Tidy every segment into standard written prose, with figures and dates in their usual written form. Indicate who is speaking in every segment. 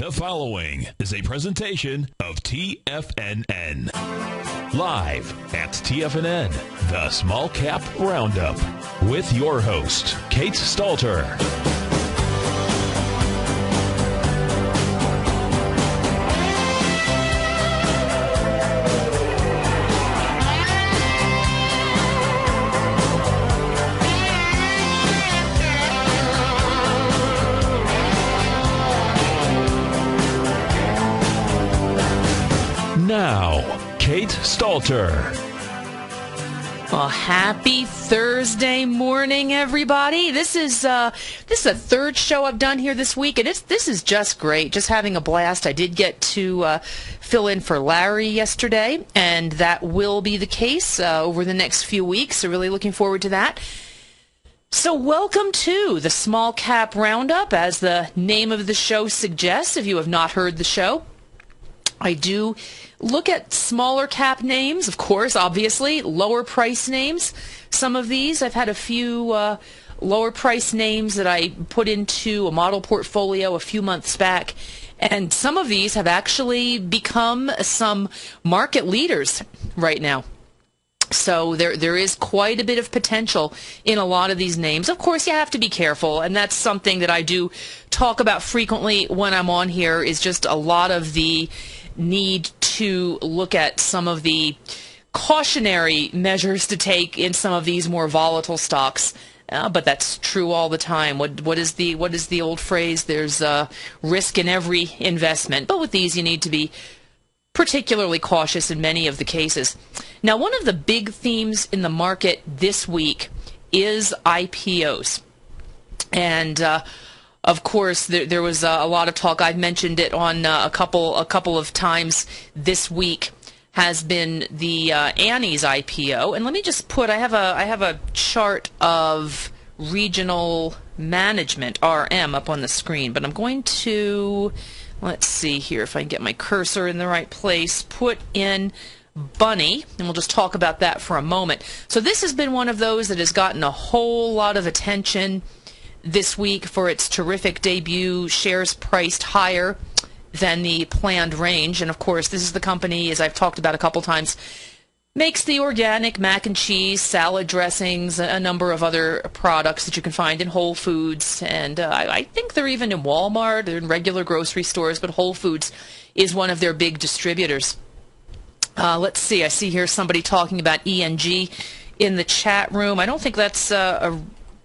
Speaker 1: The following is a presentation of TFNN. Live at TFNN, the Small Cap Roundup, with your host, Kate Stalter. Now, Kate Stalter.
Speaker 2: Well, happy Thursday morning, everybody. This is the third show I've done here this week, and this is just great. Just having a blast. I did get to fill in for Larry yesterday, and that will be the case over the next few weeks. So really looking forward to that. So welcome to the Small Cap Roundup, as the name of the show suggests, if you have not heard the show. I do look at smaller cap names, of course, obviously, lower price names. Some of these, I've had a few lower price names that I put into a model portfolio a few months back, and some of these have actually become some market leaders right now. So there is quite a bit of potential in a lot of these names. Of course, you have to be careful, and that's something that I do talk about frequently when I'm on here, is just a lot of the need to look at some of the cautionary measures to take in some of these more volatile stocks. But that's true all the time. What is the old phrase? There's risk in every investment. But with these, you need to be particularly cautious in many of the cases. Now, one of the big themes in the market this week is IPOs. And of course, there was a lot of talk. I've mentioned it on a couple of times this week. Has been the Annie's IPO, and let me just put. I have a chart of regional management (RM) up on the screen, but I'm going to, let's see here if I can get my cursor in the right place. Put in Bunny, and we'll just talk about that for a moment. So this has been one of those that has gotten a whole lot of attention this week for its terrific debut, shares priced higher than the planned range. And of course, this is the company, as I've talked about a couple times, makes the organic mac and cheese, salad dressings, a number of other products that you can find in Whole Foods. And I think they're even in Walmart, they're in regular grocery stores, but Whole Foods is one of their big distributors. Let's see, I see here somebody talking about ENG in the chat room. I don't think that's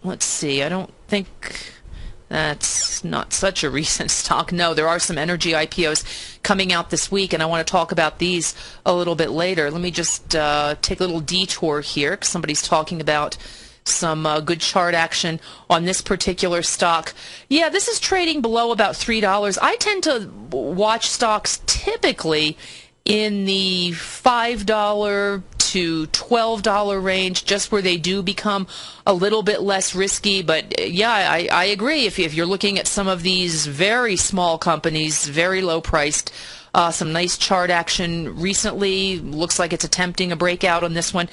Speaker 2: let's see, I don't think that's not such a recent stock. No, there are some energy IPOs coming out this week, and I want to talk about these a little bit later. Let me just take a little detour here, because somebody's talking about some good chart action on this particular stock. Yeah, this is trading below about $3. I tend to watch stocks typically in the $5 to $12 range, just where they do become a little bit less risky. But yeah, I agree. If you're looking at some of these very small companies, very low priced, some nice chart action recently, looks like it's attempting a breakout on this one.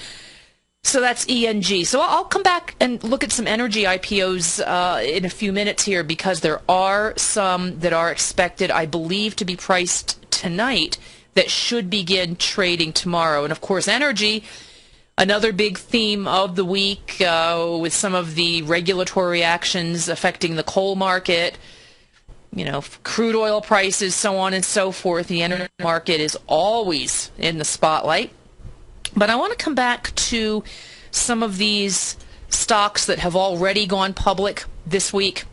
Speaker 2: So that's ENG. So I'll come back and look at some energy IPOs in a few minutes here, because there are some that are expected, I believe, to be priced tonight that should begin trading tomorrow. And of course, energy, another big theme of the week, with some of the regulatory actions affecting the coal market, crude oil prices, so on and so forth. The energy market is always in the spotlight. But I want to come back to some of these stocks that have already gone public this week.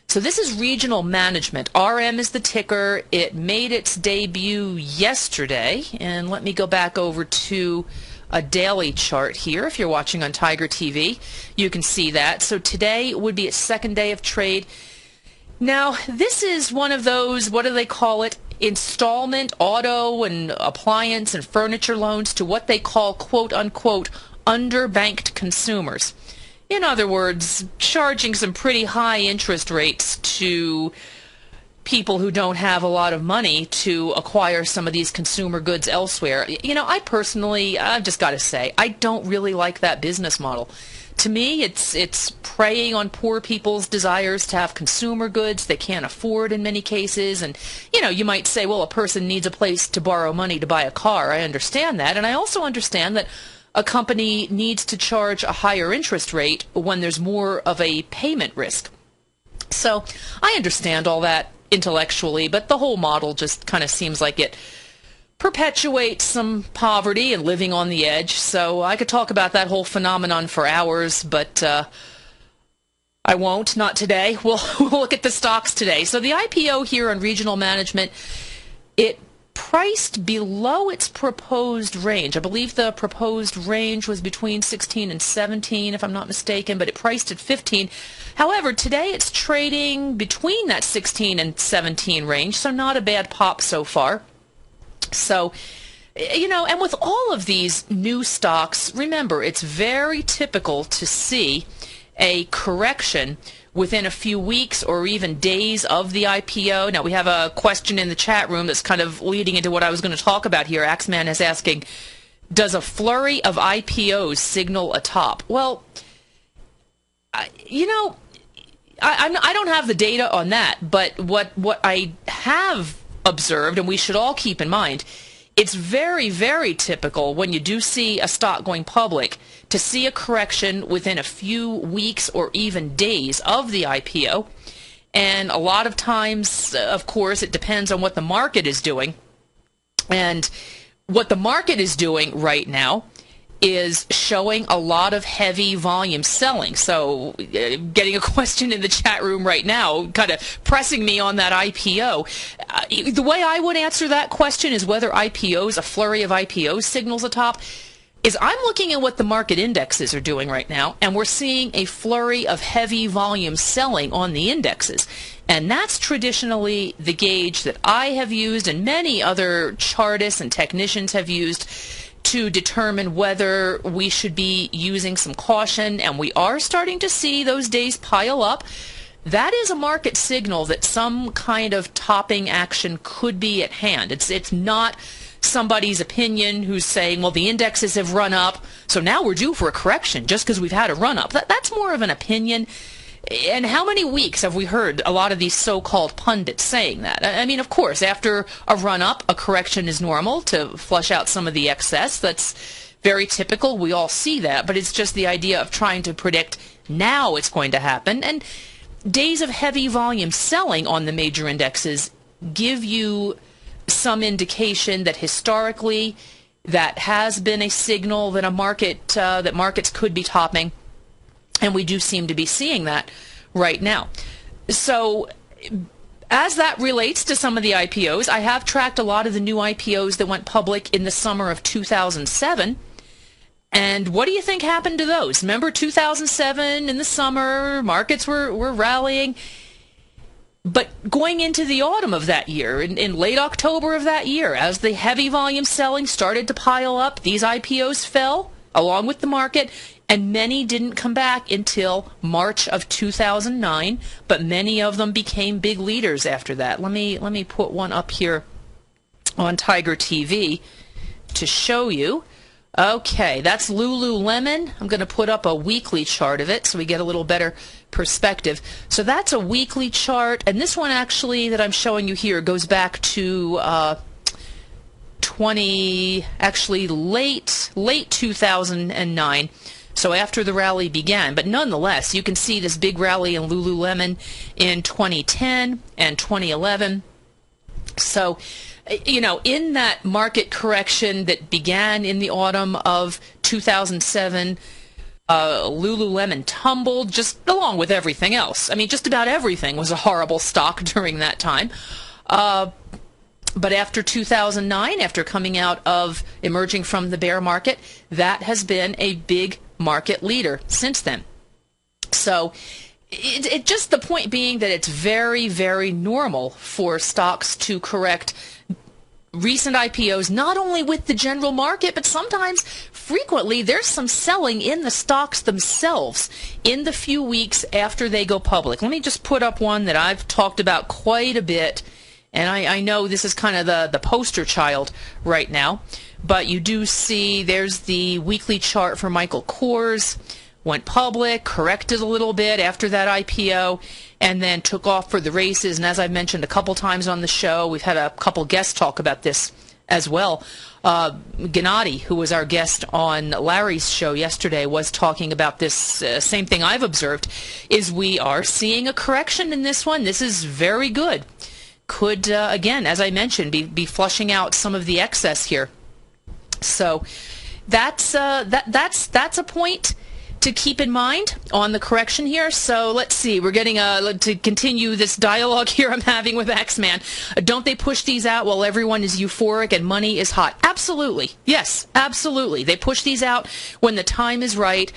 Speaker 2: So this is regional management. RM is the ticker. It made its debut yesterday. And let me go back over to a daily chart here. If you're watching on Tiger TV, you can see that. So today would be its second day of trade. Now, this is one of those, what do they call it, installment auto and appliance and furniture loans to what they call, quote-unquote, underbanked consumers. In other words, charging some pretty high interest rates to people who don't have a lot of money to acquire some of these consumer goods elsewhere. I personally, I've just got to say, I don't really like that business model. To me, it's preying on poor people's desires to have consumer goods they can't afford in many cases. And, you might say, well, a person needs a place to borrow money to buy a car. I understand that. And I also understand that a company needs to charge a higher interest rate when there's more of a payment risk. So I understand all that intellectually, but the whole model just kind of seems like it perpetuates some poverty and living on the edge. So I could talk about that whole phenomenon for hours, but I won't, not today. We'll look at the stocks today. So the IPO here on Regional Management, it priced below its proposed range. I believe the proposed range was between 16 and 17, if I'm not mistaken, but it priced at 15. However, today it's trading between that 16 and 17 range, so not a bad pop so far. So, and with all of these new stocks, remember, it's very typical to see a correction within a few weeks or even days of the IPO. Now, we have a question in the chat room that's kind of leading into what I was going to talk about here. Axeman is asking, does a flurry of IPOs signal a top? Well, I don't have the data on that, but what I have observed, and we should all keep in mind, it's very, very typical when you do see a stock going public to see a correction within a few weeks or even days of the IPO. And a lot of times, of course, it depends on what the market is doing. And what the market is doing right now is showing a lot of heavy volume selling. So getting a question in the chat room right now, kind of pressing me on that IPO. The way I would answer that question is whether IPOs, a flurry of IPOs signals a top, is I'm looking at what the market indexes are doing right now, and we're seeing a flurry of heavy volume selling on the indexes. And that's traditionally the gauge that I have used and many other chartists and technicians have used to determine whether we should be using some caution, and we are starting to see those days pile up. That is a market signal that some kind of topping action could be at hand. It's not somebody's opinion who's saying, well, the indexes have run up, so now we're due for a correction just because we've had a run up. That's more of an opinion. And how many weeks have we heard a lot of these so-called pundits saying that? I mean, of course, after a run-up, a correction is normal to flush out some of the excess. That's very typical. We all see that. But it's just the idea of trying to predict now it's going to happen. And days of heavy volume selling on the major indexes give you some indication that historically that has been a signal that that markets could be topping. And we do seem to be seeing that right now. So as that relates to some of the IPOs, I have tracked a lot of the new IPOs that went public in the summer of 2007. And what do you think happened to those? Remember 2007 in the summer, markets were rallying. But going into the autumn of that year, in late October of that year, as the heavy volume selling started to pile up, these IPOs fell along with the market. And many didn't come back until March of 2009, but many of them became big leaders after that. Let me put one up here on Tiger TV to show you. Okay, that's Lululemon. I'm going to put up a weekly chart of it so we get a little better perspective. So that's a weekly chart, and this one actually that I'm showing you here goes back to late 2009. So after the rally began. But nonetheless, you can see this big rally in Lululemon in 2010 and 2011. So, in that market correction that began in the autumn of 2007, Lululemon tumbled just along with everything else. I mean, just about everything was a horrible stock during that time. But after 2009, after emerging from the bear market, that has been a big market leader since then. So it just the point being that it's very, very normal for stocks to correct recent IPOs, not only with the general market, but sometimes, frequently, there's some selling in the stocks themselves in the few weeks after they go public. Let me just put up one that I've talked about quite a bit, and I know this is kind of the poster child right now. But you do see there's the weekly chart for Michael Kors, went public, corrected a little bit after that IPO, and then took off for the races. And as I've mentioned a couple times on the show, we've had a couple guests talk about this as well. Gennady, who was our guest on Larry's show yesterday, was talking about this same thing I've observed, is we are seeing a correction in this one. This is very good. Could, again, as I mentioned, be flushing out some of the excess here. So that's a point to keep in mind on the correction here. So let's see. We're getting to continue this dialogue here I'm having with Axeman. Don't they push these out while everyone is euphoric and money is hot? Absolutely. Yes, absolutely. They push these out when the time is right.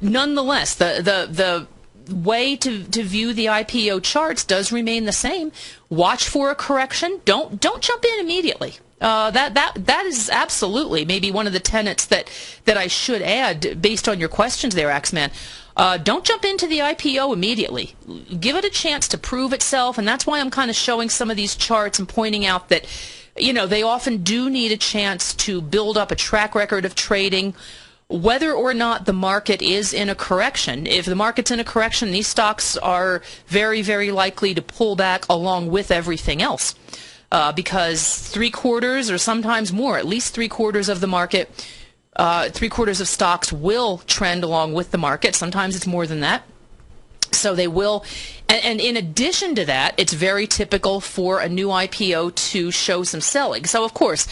Speaker 2: Nonetheless, the way to view the IPO charts does remain the same. Watch for a correction. Don't jump in immediately. That is absolutely maybe one of the tenets that I should add based on your questions there, Axeman. Don't jump into the IPO immediately. Give it a chance to prove itself, and that's why I'm kind of showing some of these charts and pointing out that, they often do need a chance to build up a track record of trading, whether or not the market is in a correction. If the market's in a correction, these stocks are very, very likely to pull back along with everything else. Because 3/4 or sometimes more, at least 3/4 of the market, 3/4 of stocks will trend along with the market. Sometimes it's more than that. So they will, and in addition to that, it's very typical for a new IPO to show some selling. So of course,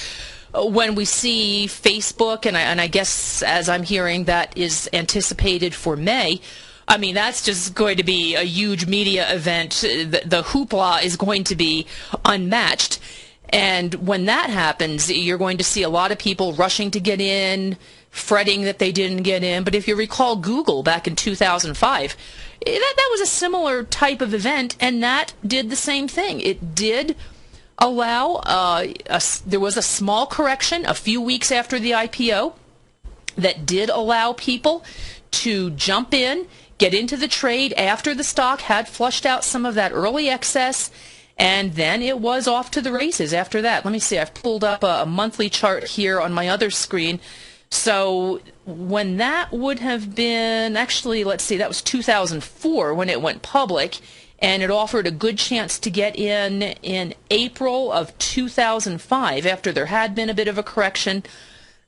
Speaker 2: when we see Facebook, and I guess as I'm hearing that is anticipated for May, I mean, that's just going to be a huge media event. The hoopla is going to be unmatched. And when that happens, you're going to see a lot of people rushing to get in, fretting that they didn't get in. But if you recall Google back in 2005, that was a similar type of event, and that did the same thing. It did allow, there was a small correction a few weeks after the IPO that did allow people to jump in, get into the trade after the stock had flushed out some of that early excess, and then it was off to the races after that. Let me see. I've pulled up a monthly chart here on my other screen. So when that would have been, actually, let's see, that was 2004 when it went public, and it offered a good chance to get in April of 2005 after there had been a bit of a correction.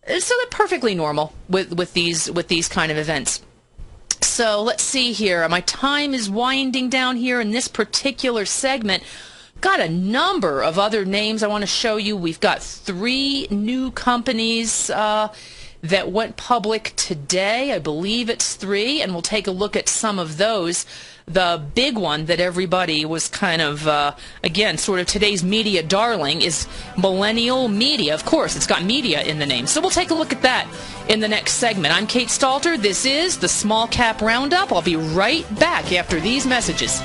Speaker 2: So they're perfectly normal with these kind of events. So let's see here. My time is winding down here in this particular segment. Got a number of other names I want to show you. We've got 3 new companies that went public today. I believe it's 3, and we'll take a look at some of those. The big one that everybody was kind of, again, sort of today's media darling is Millennial Media. Of course, it's got media in the name. So we'll take a look at that in the next segment. I'm Kate Stalter. This is the Small Cap Roundup. I'll be right back after these messages.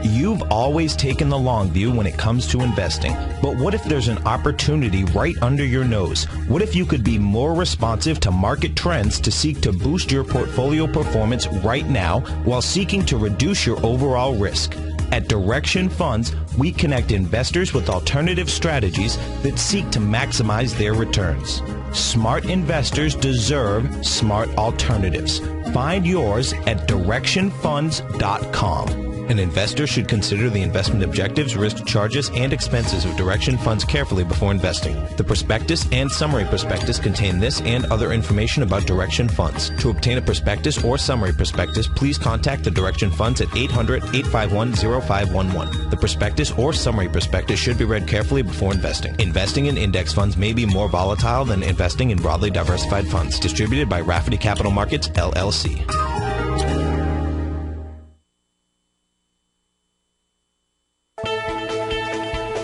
Speaker 3: You've always taken the long view when it comes to investing, but what if there's an opportunity right under your nose? What if you could be more responsive to market trends to seek to boost your portfolio performance right now while seeking to reduce your overall risk? At Direction Funds, we connect investors with alternative strategies that seek to maximize their returns. Smart investors deserve smart alternatives. Find yours at directionfunds.com. An investor should consider the investment objectives, risk charges, and expenses of Direction Funds carefully before investing. The prospectus and summary prospectus contain this and other information about Direction Funds. To obtain a prospectus or summary prospectus, please contact the Direction Funds at 800-851-0511. The prospectus or summary prospectus should be read carefully before investing. Investing in index funds may be more volatile than investing in broadly diversified funds. Distributed by Rafferty Capital Markets, LLC.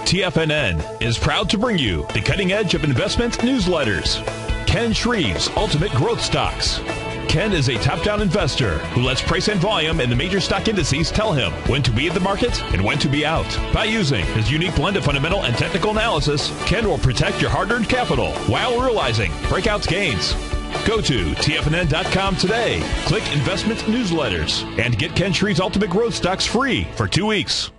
Speaker 1: TFNN is proud to bring you the cutting edge of investment newsletters. Ken Shreve's Ultimate Growth Stocks. Ken is a top-down investor who lets price and volume in the major stock indices tell him when to be in the market and when to be out. By using his unique blend of fundamental and technical analysis, Ken will protect your hard-earned capital while realizing breakout gains. Go to TFNN.com today. Click Investment Newsletters and get Ken Shree's Ultimate Growth Stocks free for 2 weeks.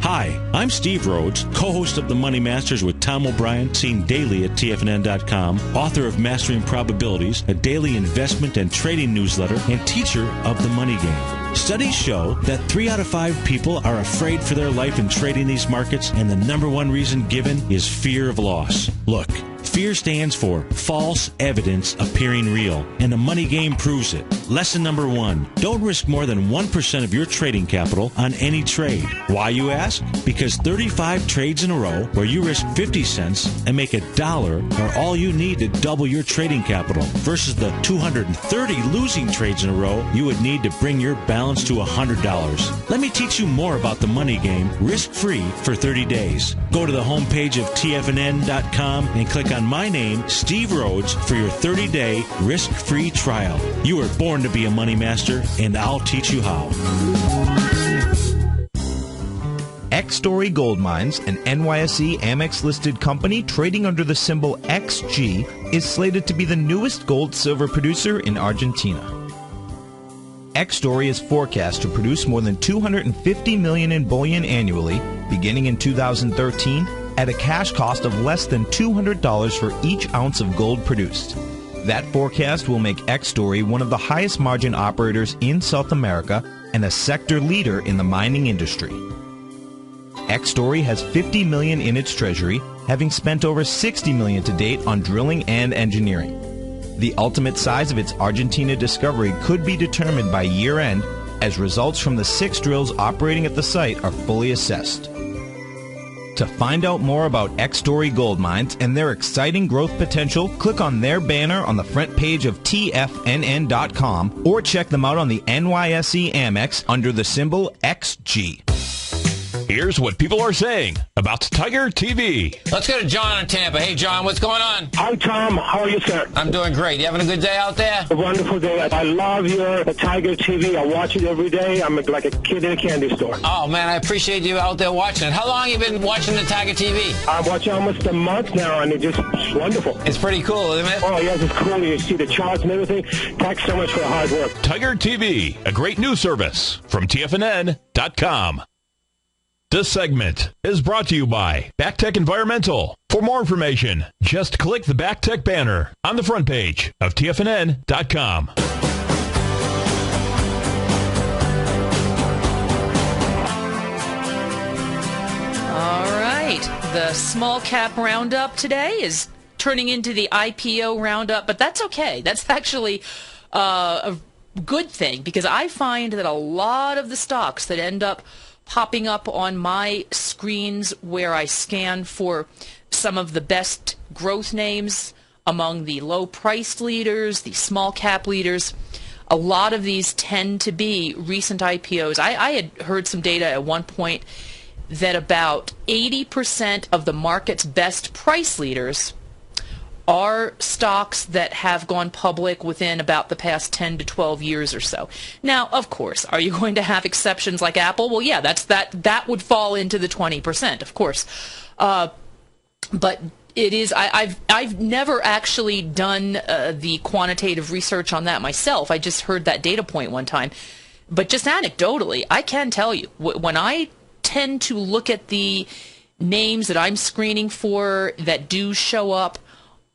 Speaker 4: Hi, I'm Steve Rhodes, co-host of The Money Masters with Tom O'Brien, seen daily at TFNN.com, author of Mastering Probabilities, a daily investment and trading newsletter, and teacher of The Money Game. Studies show that 3 out of 5 people are afraid for their life in trading these markets, and the number one reason given is fear of loss. Look, fear stands for false evidence appearing real, and the money game proves it. Lesson number 1, don't risk more than 1% of your trading capital on any trade. Why, you ask? Because 35 trades in a row where you risk 50 cents and make $1 are all you need to double your trading capital versus the 230 losing trades in a row you would need to bring your balance to $100. Let me teach you more about the money game risk-free for 30 days. Go to the homepage of TFNN.com and click on my name, Steve Rhodes, for your 30-day risk-free trial. You were born to be a money master, and I'll teach you how.
Speaker 3: X-Story Gold Mines, an NYSE Amex-listed company trading under the symbol XG, is slated to be the newest gold-silver producer in Argentina. X-Story is forecast to produce more than $250 million in bullion annually, beginning in 2013, at a cash cost of less than $200 for each ounce of gold produced. That forecast will make X-Story one of the highest margin operators in South America and a sector leader in the mining industry. X-Story has $50 million in its treasury, having spent over $60 million to date on drilling and engineering. The ultimate size of its Argentina discovery could be determined by year-end, as results from the 6 drills operating at the site are fully assessed. To find out more about X-Story Gold Mines and their exciting growth potential, click on their banner on the front page of TFNN.com or check them out on the NYSE Amex under the symbol XG.
Speaker 1: Here's what people are saying about Tiger TV.
Speaker 5: Let's go to John in Tampa. Hey, John, what's going on?
Speaker 6: Hi, Tom. How are you, sir?
Speaker 5: I'm doing great. You having a good day out there?
Speaker 6: A wonderful day. I love your Tiger TV. I watch it every day. I'm like a kid in a candy store.
Speaker 5: Oh, man, I appreciate you out there watching it. How long have you been watching the Tiger TV?
Speaker 6: I'm watching almost a month now, and it's wonderful.
Speaker 5: It's pretty cool, isn't it?
Speaker 6: Oh, yes, it's cool. You see the charts and everything. Thanks so much for the hard work.
Speaker 1: Tiger TV, a great news service from TFNN.com. This segment is brought to you by BackTech Environmental. For more information, just click the BackTech banner on the front page of TFNN.com.
Speaker 2: All right. The Small Cap Roundup today is turning into the IPO Roundup, but that's okay. That's actually a good thing, because I find that a lot of the stocks that end up popping up on my screens where I scan for some of the best growth names among the low-priced leaders, the small cap leaders, a lot of these tend to be recent IPOs. I had heard some data at one point that about 80% of the market's best price leaders are stocks that have gone public within about the past 10 to 12 years or so. Now, of course, are you going to have exceptions like Apple? Well, yeah, that would fall into the 20%, of course. But it is. I've never actually done the quantitative research on that myself. I just heard that data point one time. But just anecdotally, I can tell you, when I tend to look at the names that I'm screening for that do show up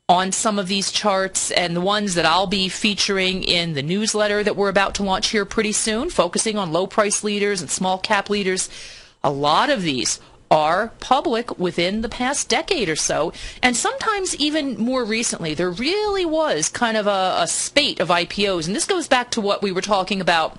Speaker 2: on some of these charts, and the ones that I'll be featuring in the newsletter that we're about to launch here pretty soon, focusing on low price leaders and small cap leaders, a lot of these are public within the past decade or so, and sometimes even more recently. There really was kind of a spate of IPOs, and this goes back to what we were talking about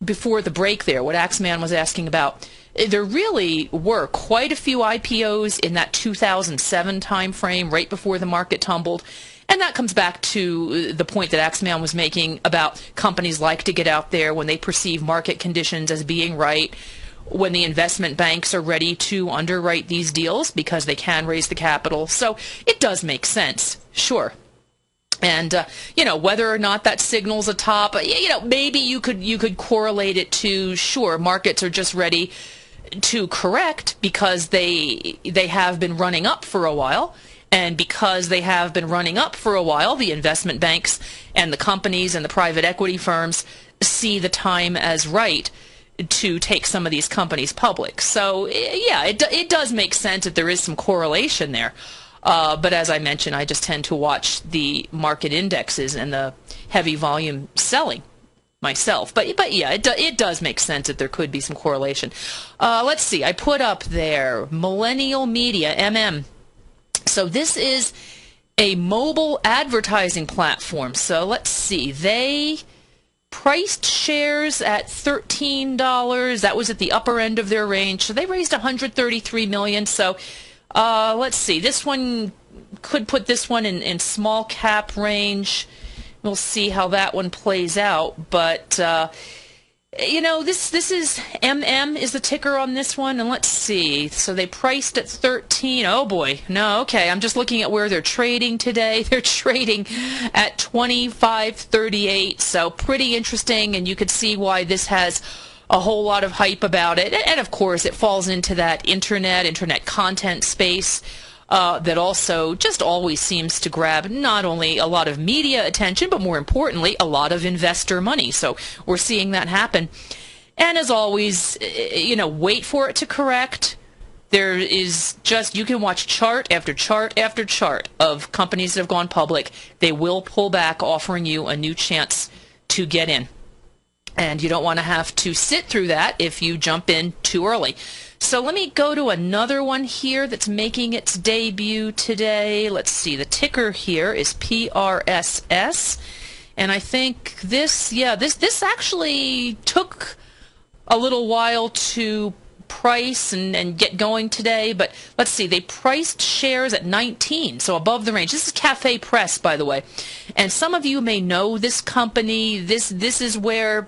Speaker 2: before the break there, what Axeman was asking about. There really were quite a few IPOs in that 2007 time frame, right before the market tumbled. And that comes back to the point that Axeman was making about companies like to get out there when they perceive market conditions as being right, when the investment banks are ready to underwrite these deals because they can raise the capital. So it does make sense, sure. And whether or not that signals a top, maybe you could correlate it to, sure, markets are just ready to correct because they have been running up for a while, And because they have been running up for a while, the investment banks and the companies and the private equity firms see the time as right to take some of these companies public. So, yeah, it does make sense that there is some correlation there. But as I mentioned, I just tend to watch the market indexes and the heavy volume selling myself. But yeah, it does make sense that there could be some correlation. Let's see. I put up there Millennial Media, MM. So this is a mobile advertising platform. So let's see. They priced shares at $13. That was at the upper end of their range. So they raised $133 million. So let's see. This one could put this one in small cap range. We'll see how that one plays out. But this is MM is the ticker on this one, and let's see. So they priced at 13. Oh boy, no, okay. I'm just looking at where they're trading today. They're trading at 25.38. So pretty interesting, and you could see why this has a whole lot of hype about it. And of course, it falls into that internet content space that also just always seems to grab not only a lot of media attention, but more importantly, a lot of investor money. So we're seeing that happen. And as always, wait for it to correct. There is you can watch chart after chart after chart of companies that have gone public. They will pull back, offering you a new chance to get in. And you don't want to have to sit through that if you jump in too early. So let me go to another one here that's making its debut today. Let's see. The ticker here is PRSS. And I think this actually took a little while to price and get going today. But let's see. They priced shares at 19, so above the range. This is Cafe Press, by the way. And some of you may know this company. This is where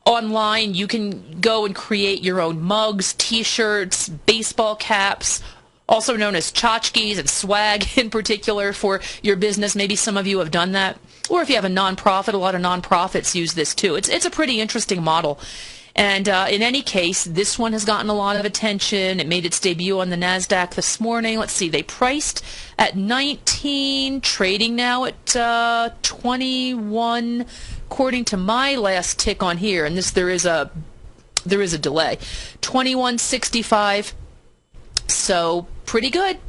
Speaker 2: online you can go and create your own mugs, T-shirts, baseball caps, also known as tchotchkes and swag in particular for your business. Maybe some of you have done that. Or if you have a nonprofit, a lot of nonprofits use this too. It's a pretty interesting model. And in any case, this one has gotten a lot of attention. It made its debut on the NASDAQ this morning. Let's see, they priced at 19, trading now at 21, according to my last tick on here. And there is a delay. 21.65. So pretty good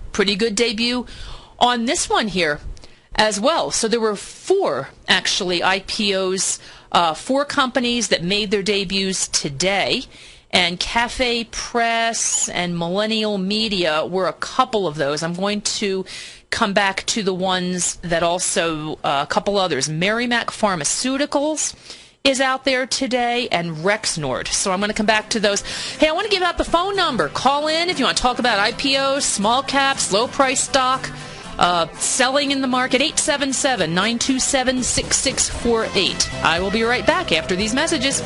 Speaker 2: debut on this one here as well. So there were 4 actually IPOs. 4 companies that made their debuts today, and Cafe Press and Millennial Media were a couple of those. I'm going to come back to the ones that also, a couple others. Merrimack Pharmaceuticals is out there today, and Rexnord. So I'm going to come back to those. Hey, I want to give out the phone number. Call in if you want to talk about IPOs, small caps, low price stock, selling in the market. 877-927-6648. I will be right back after these messages.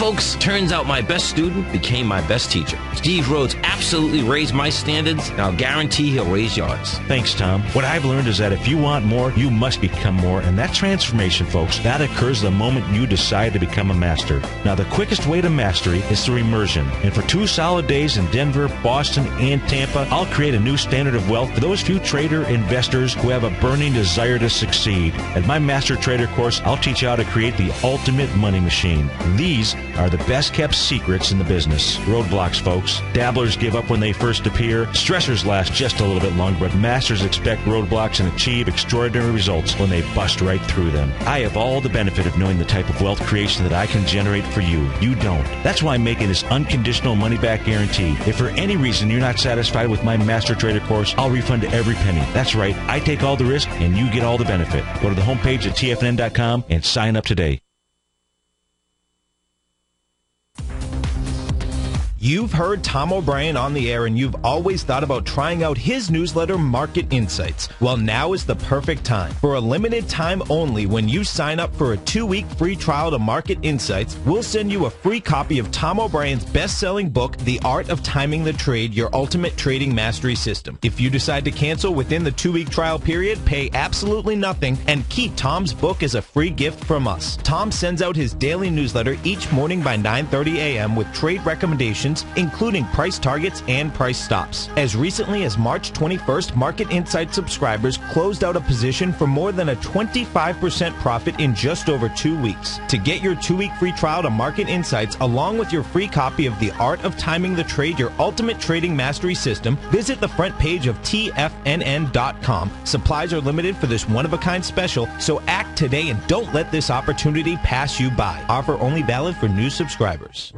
Speaker 7: Folks, turns out my best student became my best teacher. Steve Rhodes absolutely raised my standards, and I'll guarantee he'll raise yours.
Speaker 4: Thanks, Tom. What I've learned is that if you want more, you must become more, and that transformation, folks, that occurs the moment you decide to become a master. Now, the quickest way to mastery is through immersion, and for 2 solid days in Denver, Boston, and Tampa, I'll create a new standard of wealth for those few trader investors who have a burning desire to succeed. At my Master Trader course, I'll teach you how to create the ultimate money machine. These are the best kept secrets in the business. Roadblocks, folks. Dabblers give up when they first appear. Stressors last just a little bit longer, but masters expect roadblocks and achieve extraordinary results when they bust right through them. I have all the benefit of knowing the type of wealth creation that I can generate for you. You don't. That's why I'm making this unconditional money-back guarantee. If for any reason you're not satisfied with my Master Trader course, I'll refund every penny. That's right. I take all the risk and you get all the benefit. Go to the homepage at tfn.com and sign up today.
Speaker 3: You've heard Tom O'Brien on the air, and you've always thought about trying out his newsletter, Market Insights. Well, now is the perfect time. For a limited time only, when you sign up for a 2-week free trial to Market Insights, we'll send you a free copy of Tom O'Brien's best-selling book, The Art of Timing the Trade, Your Ultimate Trading Mastery System. If you decide to cancel within the 2-week trial period, pay absolutely nothing and keep Tom's book as a free gift from us. Tom sends out his daily newsletter each morning by 9:30 a.m. with trade recommendations, including price targets and price stops. As recently as March 21st, Market Insights subscribers closed out a position for more than a 25% profit in just over 2 weeks. To get your 2-week free trial to Market Insights, along with your free copy of The Art of Timing the Trade, Your Ultimate Trading Mastery System, visit the front page of TFNN.com. Supplies are limited for this one-of-a-kind special, so act today and don't let this opportunity pass you by. Offer only valid for new subscribers.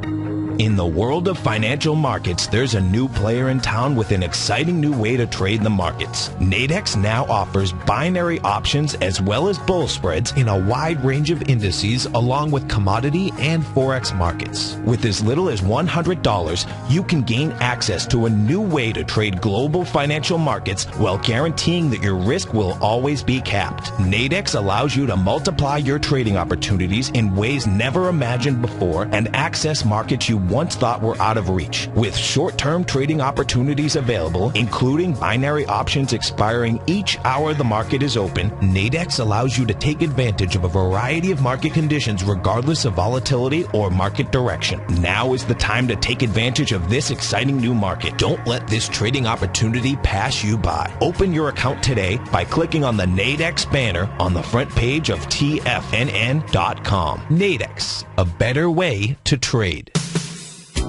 Speaker 3: In the world of financial markets, there's a new player in town with an exciting new way to trade the markets. Nadex now offers binary options as well as bull spreads in a wide range of indices, along with commodity and forex markets. With as little as $100, you can gain access to a new way to trade global financial markets while guaranteeing that your risk will always be capped. Nadex allows you to multiply your trading opportunities in ways never imagined before and access markets you once thought were out of reach. With short-term trading opportunities available, including binary options expiring each hour the market is open, Nadex allows you to take advantage of a variety of market conditions regardless of volatility or market direction. Now is the time to take advantage of this exciting new market. Don't let this trading opportunity pass you by. Open your account today by clicking on the Nadex banner on the front page of TFNN.com. Nadex, a better way to trade.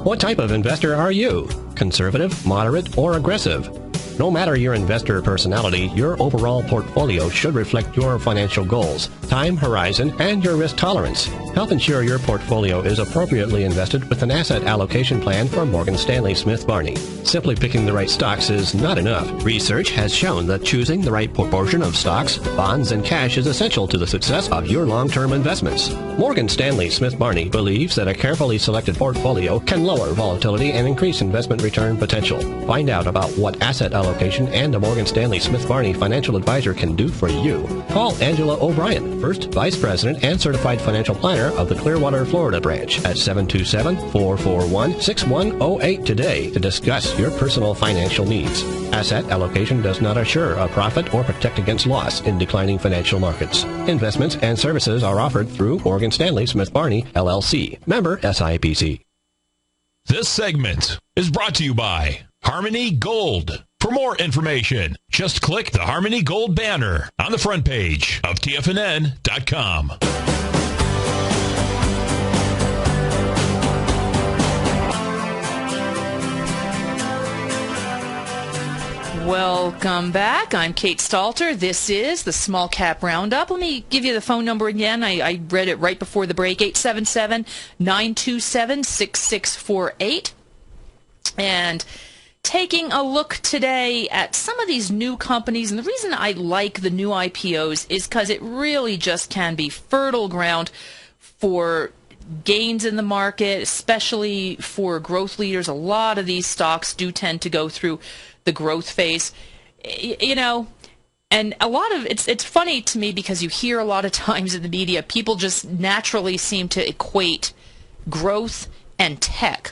Speaker 8: What type of investor are you? Conservative, moderate, or aggressive? No matter your investor personality, your overall portfolio should reflect your financial goals, time horizon, and your risk tolerance. Help ensure your portfolio is appropriately invested with an asset allocation plan from Morgan Stanley Smith Barney. Simply picking the right stocks is not enough. Research has shown that choosing the right proportion of stocks, bonds, and cash is essential to the success of your long-term investments. Morgan Stanley Smith Barney believes that a carefully selected portfolio can lower volatility and increase investment return potential. Find out about what asset allocation and a Morgan Stanley Smith Barney financial advisor can do for you. Call Angela O'Brien, First Vice President and Certified Financial Planner of the Clearwater, Florida branch at 727-441-6108 today to discuss your personal financial needs. Asset allocation does not assure a profit or protect against loss in declining financial markets. Investments and services are offered through Morgan Stanley Smith Barney, LLC. Member SIPC.
Speaker 1: This segment is brought to you by Harmony Gold. For more information, just click the Harmony Gold banner on the front page of TFNN.com.
Speaker 2: Welcome back. I'm Kate Stalter. This is the Small Cap Roundup. Let me give you the phone number again. I read it right before the break, 877-927-6648. And taking a look today at some of these new companies, and the reason I like the new IPOs is because it really just can be fertile ground for gains in the market, especially for growth leaders. A lot of these stocks do tend to go through the growth phase, you know, and a lot of it's funny to me because you hear a lot of times in the media people just naturally seem to equate growth and tech.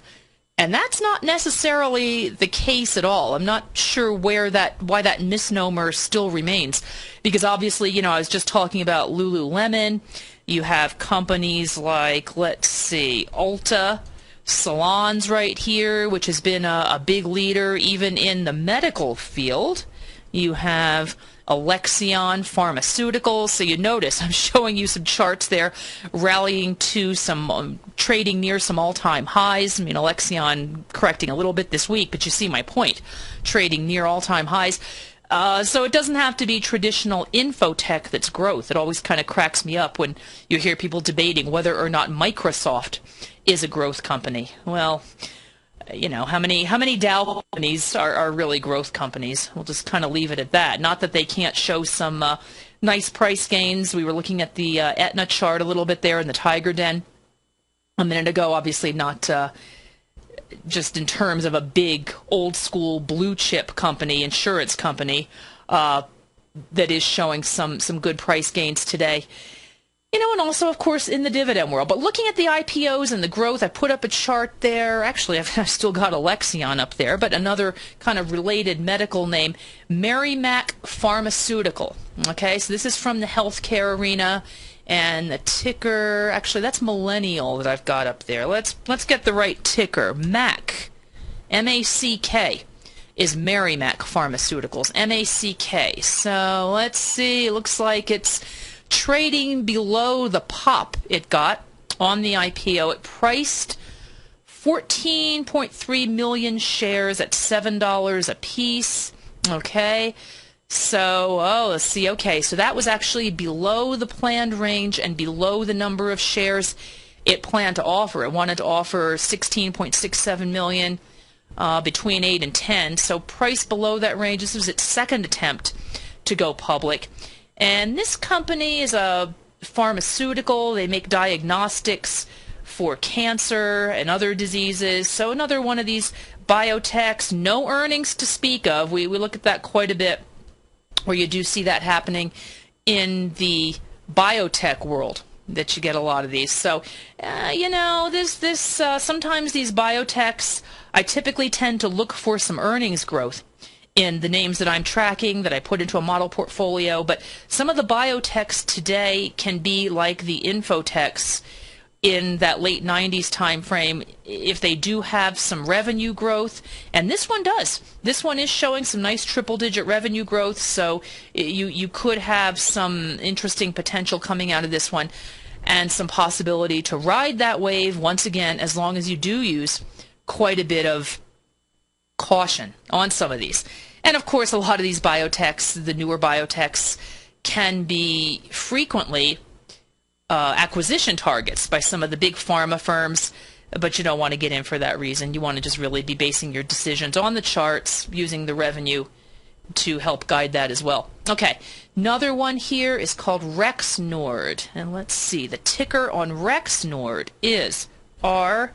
Speaker 2: And that's not necessarily the case at all. I'm not sure why that misnomer still remains. Because obviously, you know, I was just talking about Lululemon. You have companies like, let's see, Ulta, Salons right here, which has been a big leader even in the medical field. You have Alexion Pharmaceuticals. So you notice I'm showing you some charts there rallying to some trading near some all-time highs. I mean, Alexion correcting a little bit this week, but you see my point. Trading near all-time highs. So it doesn't have to be traditional infotech that's growth. It always kind of cracks me up when you hear people debating whether or not Microsoft is a growth company. Well, you know, how many Dow companies are really growth companies? We'll just kind of leave it at that. Not that they can't show some nice price gains. We were looking at the Aetna chart a little bit there in the Tiger Den a minute ago. Obviously not just in terms of a big, old-school blue-chip company, insurance company, that is showing some good price gains today. And also, of course, in the dividend world. But looking at the IPOs and the growth, I put up a chart there. Actually, I've still got Alexion up there, but another kind of related medical name, Merrimack Pharmaceutical. Okay, so this is from the healthcare arena, and the ticker, actually, that's Millennial that I've got up there. Let's get the right ticker. MAC, M-A-C-K, is Merrimack Pharmaceuticals, M-A-C-K. So let's see, it looks like it's trading below the pop it got on the IPO. It priced 14.3 million shares at $7 a piece. Okay, so let's see. Okay, so that was actually below the planned range and below the number of shares it planned to offer. It wanted to offer 16.67 million between 8 and 10. So price below that range. This was its second attempt to go public. And this company is a pharmaceutical. They make diagnostics for cancer and other diseases. So another one of these biotechs, no earnings to speak of. We look at that quite a bit, where you do see that happening in the biotech world, that you get a lot of these. So, sometimes these biotechs, I typically tend to look for some earnings growth in the names that I'm tracking, that I put into a model portfolio. But some of the biotechs today can be like the infotechs in that late 90s time frame if they do have some revenue growth. And this one does. This one is showing some nice triple-digit revenue growth, so you could have some interesting potential coming out of this one and some possibility to ride that wave once again, as long as you do use quite a bit of caution on some of these. And of course, a lot of these biotechs, the newer biotechs, can be frequently acquisition targets by some of the big pharma firms, but you don't want to get in for that reason. You want to just really be basing your decisions on the charts, using the revenue to help guide that as well. Okay, another one here is called Rexnord, and let's see, the ticker on Rexnord is RXN.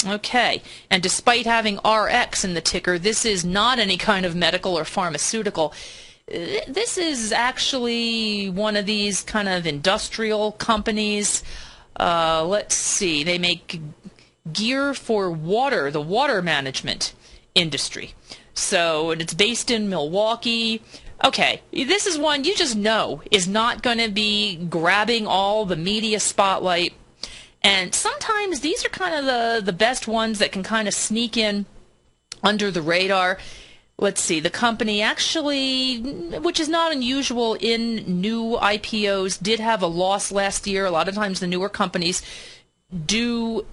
Speaker 2: Okay, and despite having RX in the ticker, this is not any kind of medical or pharmaceutical. This is actually one of these kind of industrial companies. Let's see, they make gear for water, the water management industry. So, and it's based in Milwaukee. Okay, this is one you just know is not going to be grabbing all the media spotlight. And sometimes these are kind of the best ones that can kind of sneak in under the radar. Let's see, the company actually, which is not unusual in new IPOs, did have a loss last year. A lot of times the newer companies do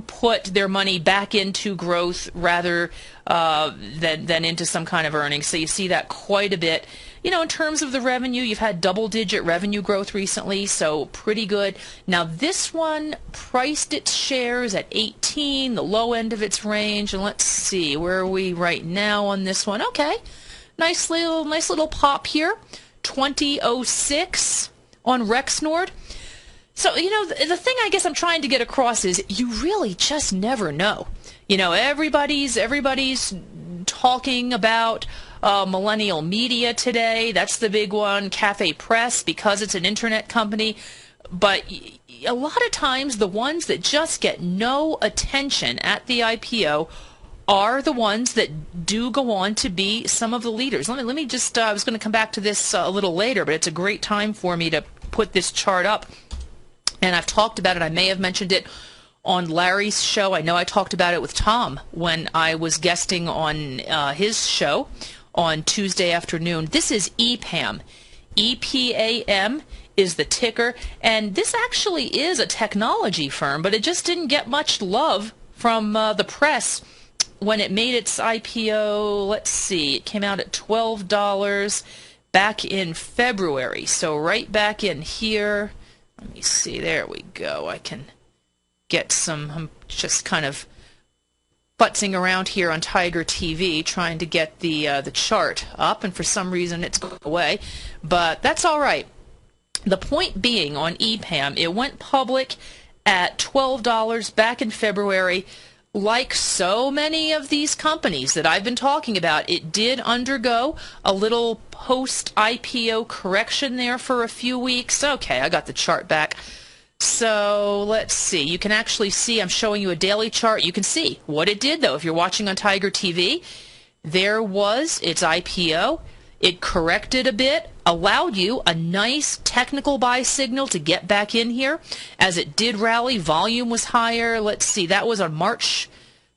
Speaker 2: put their money back into growth rather than into some kind of earnings. So you see that quite a bit. In terms of the revenue, you've had double-digit revenue growth recently, so pretty good. Now, this one priced its shares at 18, the low end of its range. And let's see, where are we right now on this one? Okay, nice little pop here, 2006 on Rexnord. So, the thing I guess I'm trying to get across is you really just never know. Everybody's talking about millennial media today. That's the big one. Cafe Press, because it's an internet company. But a lot of times the ones that just get no attention at the IPO are the ones that do go on to be some of the leaders. Let me just, I was going to come back to this a little later, but it's a great time for me to put this chart up. And I've talked about it. I may have mentioned it on Larry's show. I know I talked about it with Tom when I was guesting on his show on Tuesday afternoon. This is EPAM. EPAM is the ticker. And this actually is a technology firm, but it just didn't get much love from the press when it made its IPO. Let's see, it came out at $12 back in February. So right back in here. Let me see, there we go. I can get some, I'm just kind of futzing around here on Tiger TV trying to get the chart up, and for some reason it's going away, but that's all right. The point being on EPAM, it went public at $12 back in February. Like so many of these companies that I've been talking about, it did undergo a little post-IPO correction there for a few weeks. Okay, I got the chart back. So let's see. You can actually see, I'm showing you a daily chart. You can see what it did, though. If you're watching on Tiger TV, there was its IPO. It corrected a bit, allowed you a nice technical buy signal to get back in here. As it did rally, volume was higher. Let's see, that was on March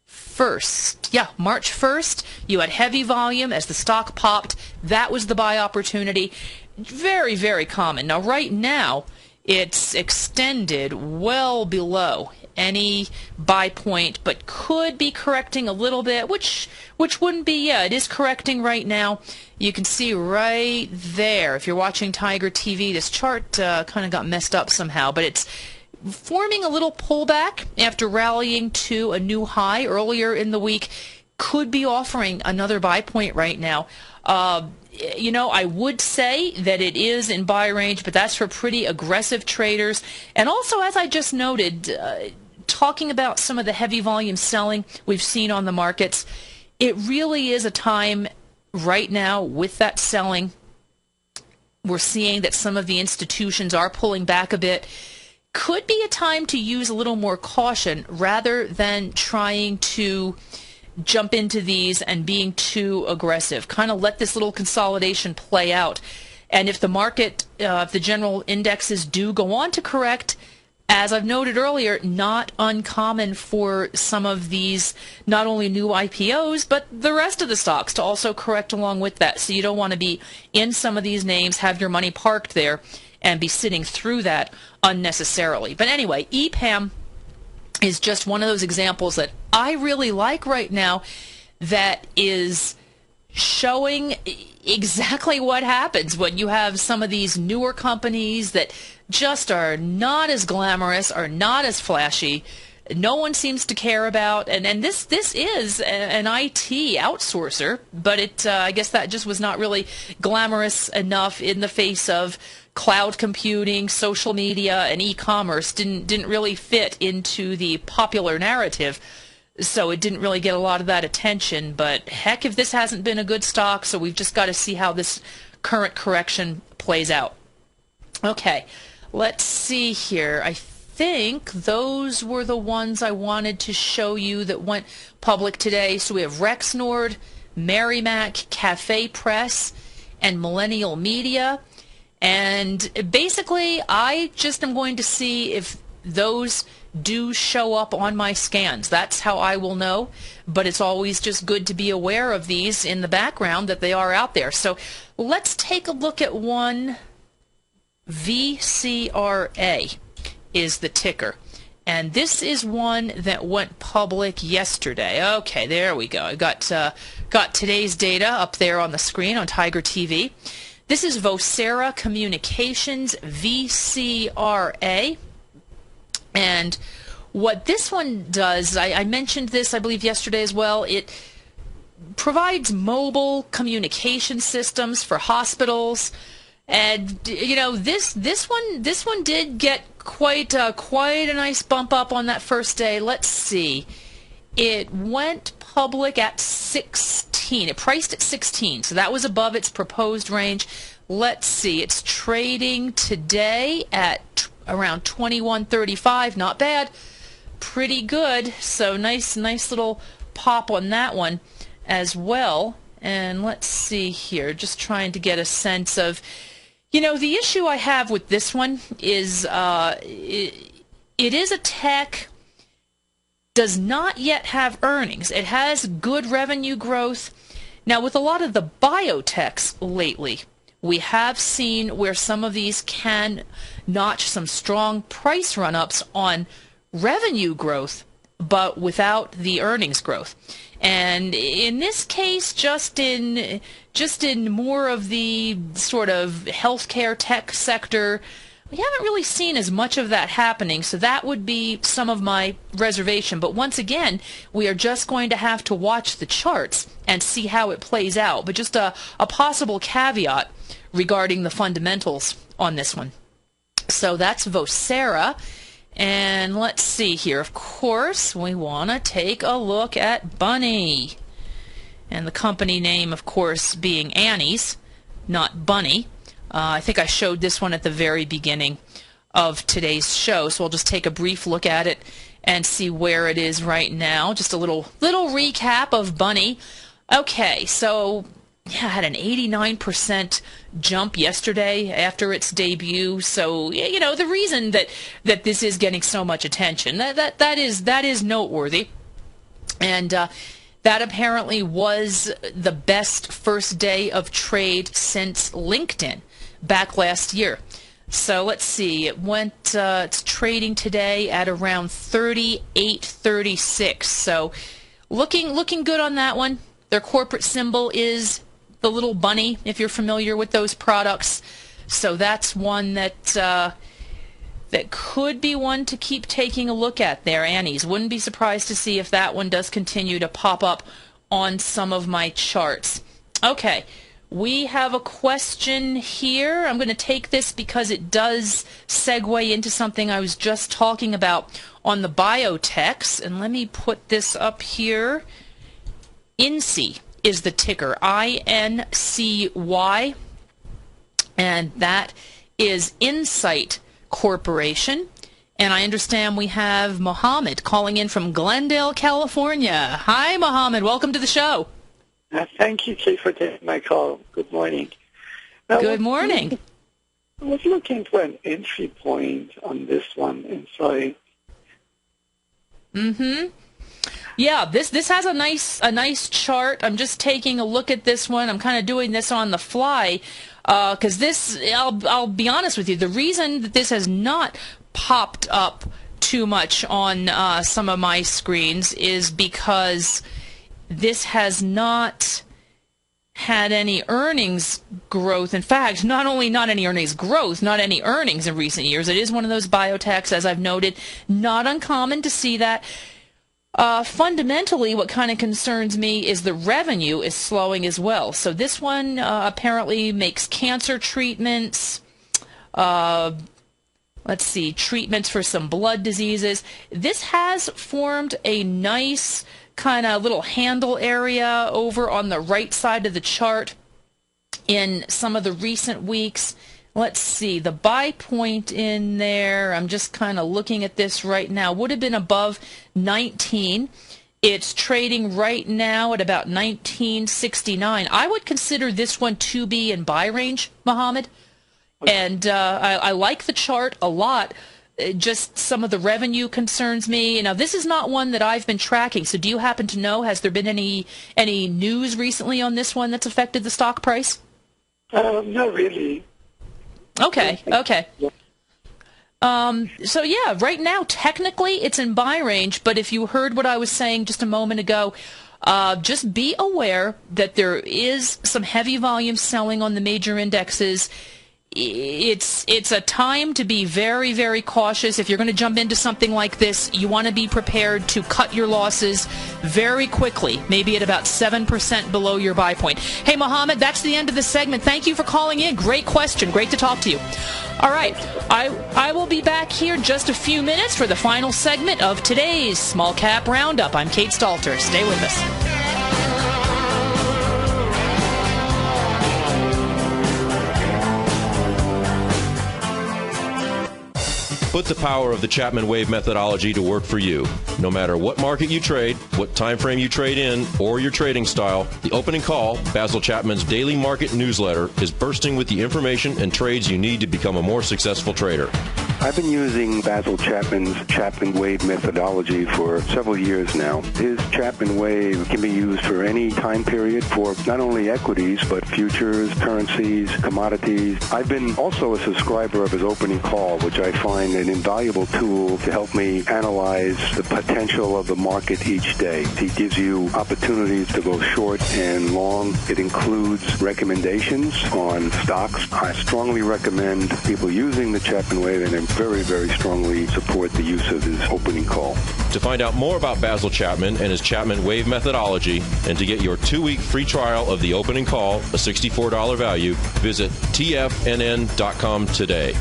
Speaker 2: 1st. Yeah, March 1st. You had heavy volume as the stock popped. That was the buy opportunity. Very, very common. Now, right now, it's extended well below any buy point, but could be correcting a little bit, which wouldn't be, yeah, it is correcting right now. You can see right there, if you're watching Tiger TV, this chart kind of got messed up somehow, but it's forming a little pullback after rallying to a new high earlier in the week. Could be offering another buy point right now. You know, I would say that it is in buy range, but that's for pretty aggressive traders. And also, as I just noted, talking about some of the heavy volume selling we've seen on the markets, it really is a time right now with that selling. We're seeing that some of the institutions are pulling back a bit. Could be a time to use a little more caution rather than trying to jump into these and being too aggressive. Kind of let this little consolidation play out. And if the market, if the general indexes do go on to correct, as I've noted earlier, not uncommon for some of these not only new IPOs, but the rest of the stocks to also correct along with that. So you don't want to be in some of these names, have your money parked there, and be sitting through that unnecessarily. But anyway, EPAM is just one of those examples that I really like right now that is showing exactly what happens when you have some of these newer companies that just are not as glamorous, are not as flashy, no one seems to care about, and this is an IT outsourcer, but it I guess that just was not really glamorous enough in the face of cloud computing, social media, and e-commerce. Didn't really fit into the popular narrative, so it didn't really get a lot of that attention. But heck, if this hasn't been a good stock, so we've just got to see how this current correction plays out. Okay, let's see here. I think those were the ones I wanted to show you that went public today. So we have Rexnord, Merrimack, Cafe Press, and Millennial Media. And basically, I just am going to see if those do show up on my scans. That's how I will know. But it's always just good to be aware of these in the background, that they are out there. So let's take a look at one. VCRA is the ticker. And this is one that went public yesterday. Okay, there we go. I got today's data up there on the screen on Tiger TV. This is Vocera Communications, VCRA. And what this one does, I mentioned this, I believe, yesterday as well. It provides mobile communication systems for hospitals. And you know, this one did get quite a nice bump up on that first day. Let's see. It went public at 16. It priced at 16, so that was above its proposed range. Let's see. It's trading today at around 21.35. Not bad. Pretty good. So nice little pop on that one as well. And let's see here. Just trying to get a sense of, you know, the issue I have with this one is it is a tech, does not yet have earnings. It has good revenue growth. Now, with a lot of the biotechs lately, we have seen where some of these can notch some strong price run-ups on revenue growth, but without the earnings growth. And in this case, just in more of the sort of healthcare tech sector, we haven't really seen as much of that happening, so that would be some of my reservation. But once again, we are just going to have to watch the charts and see how it plays out. But just a possible caveat regarding the fundamentals on this one. So that's Vocera. And let's see here. Of course, we want to take a look at Bunny. And the company name, of course, being Annie's, not Bunny. I think I showed this one at the very beginning of today's show, so we'll just take a brief look at it and see where it is right now. Just a little recap of Bunny. Okay, so yeah, had an 89% jump yesterday after its debut. So you know the reason that this is getting so much attention that is noteworthy, and that apparently was the best first day of trade since LinkedIn back last year. So let's see, it went, it's trading today at around 38.36. So looking good on that one. Their corporate symbol is the little bunny, if you're familiar with those products. So that's one that that could be one to keep taking a look at there, Annie's. Wouldn't be surprised to see if that one does continue to pop up on some of my charts. Okay. We have a question here. I'm going to take this because it does segue into something I was just talking about on the biotechs. And let me put this up here. INCY is the ticker, INCY. And that is Insight Corporation. And I understand we have Mohammed calling in from Glendale, California. Hi, Mohammed. Welcome to the show.
Speaker 9: Thank you, Kate, for taking my call. Good morning.
Speaker 2: Good morning.
Speaker 9: I was looking for an entry point on this one inside.
Speaker 2: Mm-hmm. Yeah, this has a nice chart. I'm just taking a look at this one. I'm kind of doing this on the fly because this, I'll be honest with you, the reason that this has not popped up too much on some of my screens is because this has not had any earnings growth. In fact, not only not any earnings growth, not any earnings in recent years. It is one of those biotechs, as I've noted, not uncommon to see that. Fundamentally, what kind of concerns me is the revenue is slowing as well. So this one apparently makes cancer treatments, let's see, treatments for some blood diseases. This has formed a nice kind of little handle area over on the right side of the chart in some of the recent weeks. Let's see, the buy point in there, I'm just kind of looking at this right now, would have been above 19. It's trading right now at about 19.69. I would consider this one to be in buy range, Mohammed. And I like the chart a lot. Just some of the revenue concerns me. Now, this is not one that I've been tracking, so do you happen to know, has there been any news recently on this one that's affected the stock price?
Speaker 9: Not really.
Speaker 2: Okay. So, yeah, right now, technically, it's in buy range, but if you heard what I was saying just a moment ago, just be aware that there is some heavy volume selling on the major indexes. It's a time to be very, very cautious. If you're going to jump into something like this, you want to be prepared to cut your losses very quickly, maybe at about 7% below your buy point. Hey, Mohammed, that's the end of the segment. Thank you for calling in. Great question. Great to talk to you. All right. I will be back here just a few minutes for the final segment of today's Small Cap Roundup. I'm Kate Stalter. Stay with us.
Speaker 10: Put the power of the Chapman Wave methodology to work for you. No matter what market you trade, what time frame you trade in, or your trading style, the Opening Call, Basil Chapman's daily market newsletter, is bursting with the information and trades you need to become a more successful trader.
Speaker 11: I've been using Basil Chapman's Chapman Wave methodology for several years now. His Chapman Wave can be used for any time period for not only equities, but futures, currencies, commodities. I've been also a subscriber of his Opening Call, which I find an invaluable tool to help me analyze the potential of the market each day. He gives you opportunities to go short and long. It includes recommendations on stocks. I strongly recommend people using the Chapman Wave, and I very, very strongly support the use of his Opening Call.
Speaker 10: To find out more about Basil Chapman and his Chapman Wave methodology, and to get your 2-week free trial of the Opening Call, a $64 value, visit tfnn.com today.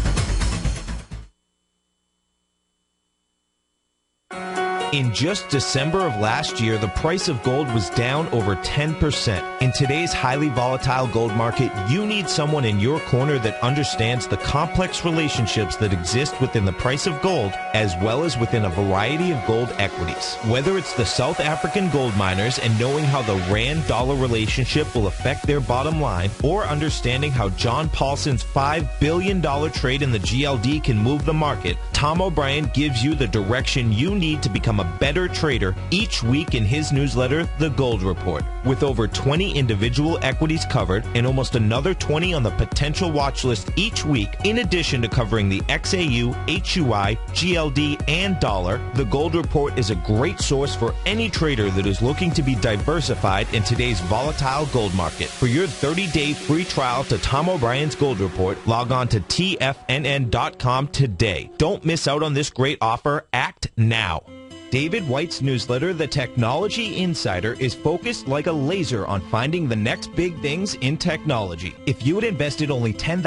Speaker 3: In just December of last year, the price of gold was down over 10%. In today's highly volatile gold market, you need someone in your corner that understands the complex relationships that exist within the price of gold, as well as within a variety of gold equities. Whether it's the South African gold miners and knowing how the rand-dollar relationship will affect their bottom line, or understanding how John Paulson's $5 billion trade in the GLD can move the market, Tom O'Brien gives you the direction you need to become a better trader each week in his newsletter, The Gold Report. With over 20 individual equities covered and almost another 20 on the potential watch list each week, in addition to covering the XAU, HUI, GLD, and dollar, The Gold Report is a great source for any trader that is looking to be diversified in today's volatile gold market. For your 30-day free trial to Tom O'Brien's Gold Report, log on to TFNN.com today. Don't miss out on this great offer. Act now. David White's newsletter, The Technology Insider, is focused like a laser on finding the next big things in technology. If you had invested only $10,000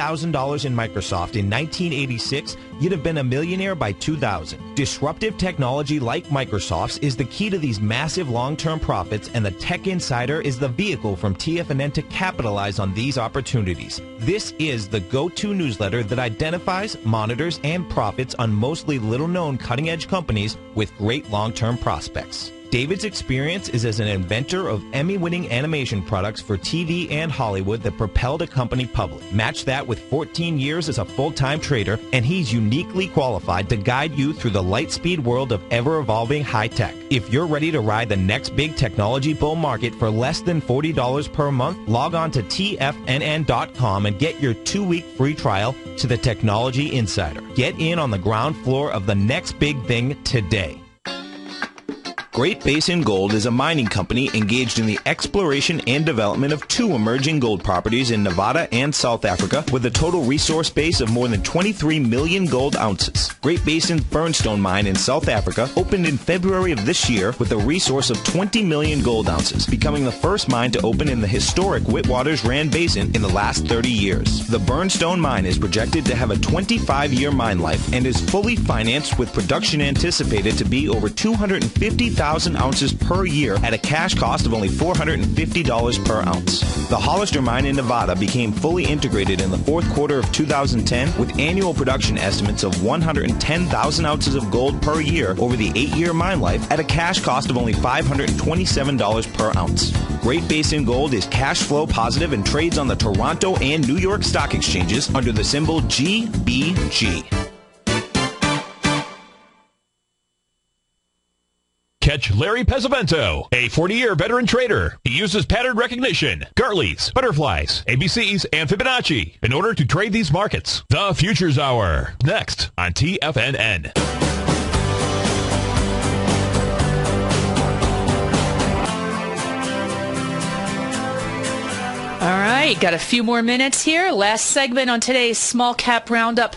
Speaker 3: in Microsoft in 1986, you'd have been a millionaire by 2000. Disruptive technology like Microsoft's is the key to these massive long-term profits, and the Tech Insider is the vehicle from TFNN to capitalize on these opportunities. This is the go-to newsletter that identifies, monitors, and profits on mostly little-known cutting-edge companies with great long-term prospects. David's experience is as an inventor of Emmy-winning animation products for TV and Hollywood that propelled a company public. Match that with 14 years as a full-time trader, and he's uniquely qualified to guide you through the light-speed world of ever-evolving high-tech. If you're ready to ride the next big technology bull market for less than $40 per month, log on to TFNN.com and get your 2-week free trial to the Technology Insider. Get in on the ground floor of the next big thing today. Great Basin Gold is a mining company engaged in the exploration and development of 2 emerging gold properties in Nevada and South Africa with a total resource base of more than 23 million gold ounces. Great Basin's Burnstone mine in South Africa opened in February of this year with a resource of 20 million gold ounces, becoming the first mine to open in the historic Witwatersrand Basin in the last 30 years. The Burnstone mine is projected to have a 25-year mine life and is fully financed with production anticipated to be over 250,000 ounces per year at a cash cost of only $450 per ounce. The Hollister mine in Nevada became fully integrated in the 4th quarter of 2010 with annual production estimates of 110,000 ounces of gold per year over the 8-year mine life at a cash cost of only $527 per ounce. Great Basin Gold is cash flow positive and trades on the Toronto and New York stock exchanges under the symbol GBG.
Speaker 1: Catch Larry Pesavento, a 40-year veteran trader. He uses pattern recognition, Gartley's, butterflies, ABCs, and Fibonacci in order to trade these markets. The Futures Hour, next on TFNN.
Speaker 2: All right, got a few more minutes here. Last segment on today's Small Cap Roundup.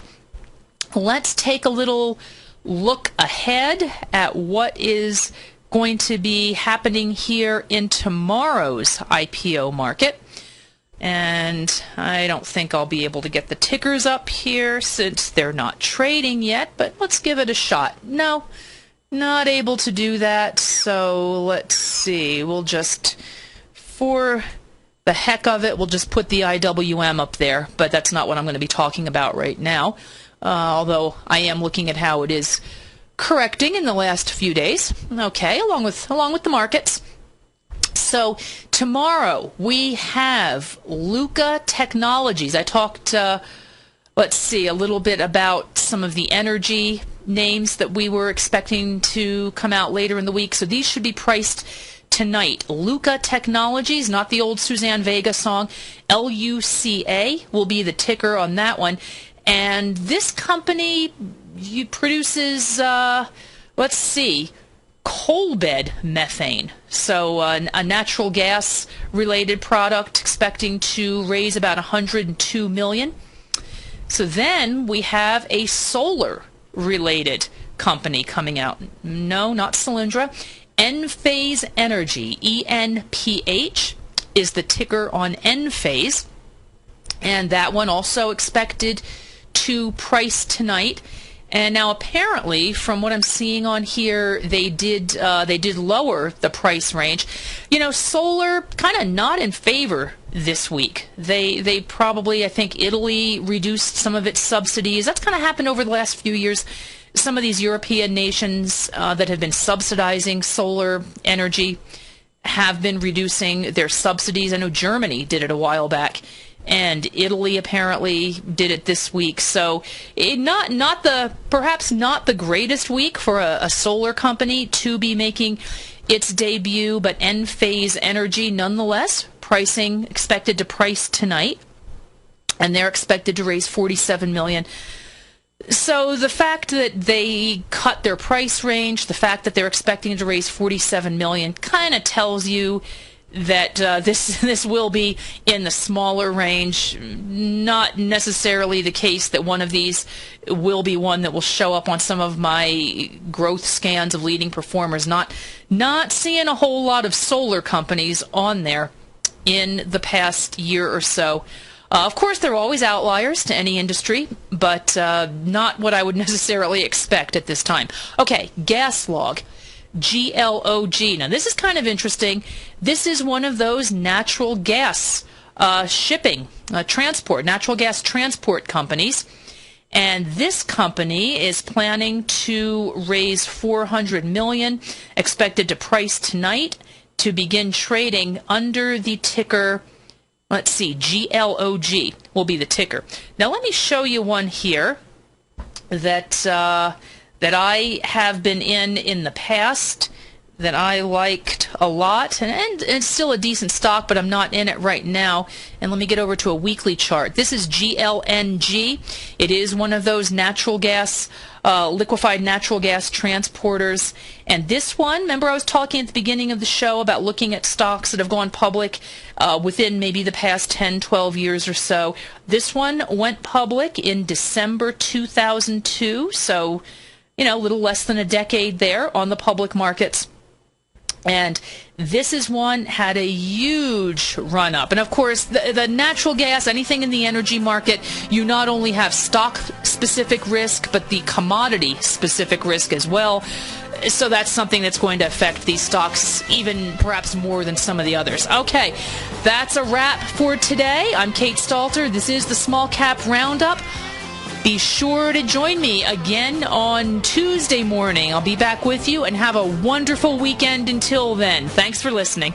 Speaker 2: Let's take a little look ahead at what is going to be happening here in tomorrow's IPO market. And I don't think I'll be able to get the tickers up here since they're not trading yet, but let's give it a shot. No, not able to do that, so let's see. We'll just, for the heck of it, we'll just put the IWM up there, but that's not what I'm going to be talking about right now. Although I am looking at how it is correcting in the last few days. Okay, along with the markets. So tomorrow we have Luca Technologies. I talked, let's see, a little bit about some of the energy names that we were expecting to come out later in the week. So these should be priced tonight. Luca Technologies, not the old Suzanne Vega song. LUCA will be the ticker on that one. And this company produces, let's see, coal bed methane. So a natural gas related product, expecting to raise about $102 million. So then we have a solar related company coming out. No, not Solyndra. Enphase Energy, ENPH, is the ticker on Enphase. And that one also expected to price tonight And now apparently, from what I'm seeing on here, they did lower the price range. Solar kind of not in favor this week. They probably, I think Italy reduced some of its subsidies. That's kind of happened over the last few years. Some of these European nations that have been subsidizing solar energy have been reducing their subsidies. I know Germany did it a while back, and Italy apparently did it this week. So perhaps not the greatest week for a solar company to be making its debut, but Enphase Energy nonetheless expected to price tonight, and they're expected to raise $47 million. So the fact that they cut their price range, the fact that they're expecting to raise $47 million, kind of tells you that this will be in the smaller range. Not necessarily the case that one of these will be one that will show up on some of my growth scans of leading performers. Not seeing a whole lot of solar companies on there in the past year or so. Of course, there are always outliers to any industry, but not what I would necessarily expect at this time. Okay, gas log, GLOG. Now, this is kind of interesting. This is one of those natural gas natural gas transport companies. And this company is planning to raise $400 million, expected to price tonight, to begin trading under the ticker. Let's see, GLOG will be the ticker. Now let me show you one here that I have been in the past, that I liked a lot, and it's still a decent stock, but I'm not in it right now. And let me get over to a weekly chart. This is GLNG. It is one of those liquefied natural gas transporters. And this one, remember I was talking at the beginning of the show about looking at stocks that have gone public within maybe the past 10, 12 years or so. This one went public in December 2002, so, a little less than a decade there on the public markets. And this is one had a huge run up. And of course, the natural gas, anything in the energy market, you not only have stock specific risk, but the commodity specific risk as well. So that's something that's going to affect these stocks even perhaps more than some of the others. Okay, that's a wrap for today. I'm Kate Stalter. This is the Small Cap Roundup. Be sure to join me again on Tuesday morning. I'll be back with you, and have a wonderful weekend until then. Thanks for listening.